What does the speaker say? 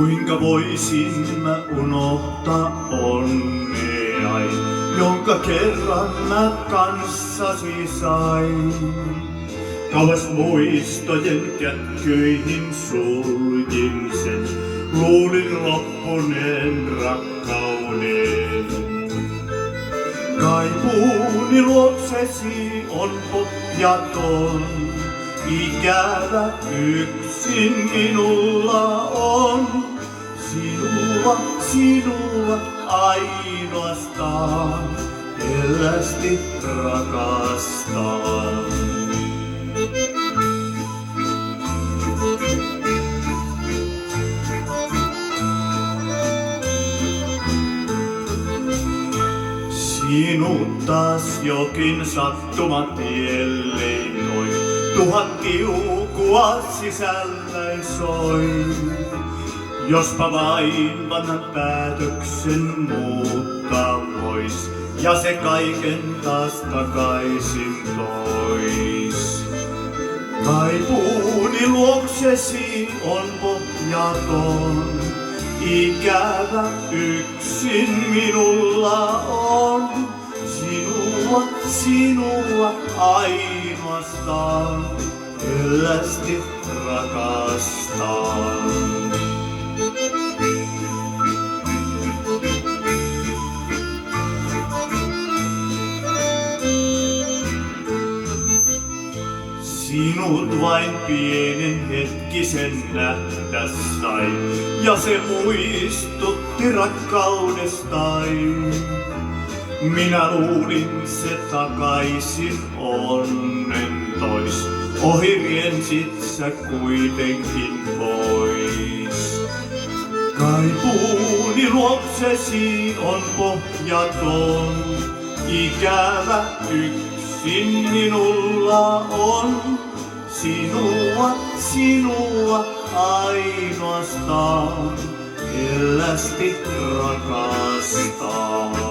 Kuinka voisin mä unohtaa onneai, jonka kerran mä kanssasi sain. Kauas muistojen kätköihin suljin sen, luulin loppuneen rakkauden. Kaipuuni luoksesi on pohjaton, ikävä yksin minulla on. Sinua ainoastaan, hellästi rakastan. Sinut taas jokin sattuma tielle toi, 1000 kiukua sisälläi soi. Jospa vain vanhan päätöksen muuttaa vois, ja se kaiken taas takaisin tois. Kaipuuni luoksesi on pohjaton, ikävä yksin minulla on. Sinua ainoastaan, hellästi rakastan. Sinut vain pienen hetkisen nähdä sain, ja se muistutti rakkaudestain. Minä luulin se takaisin onnen tois, ohi riensit sä kuitenkin pois. Kaipuuni luoksesi on pohjaton, ikävä yksin minulla on. Sinua ainoastaan, hellästi rakastan.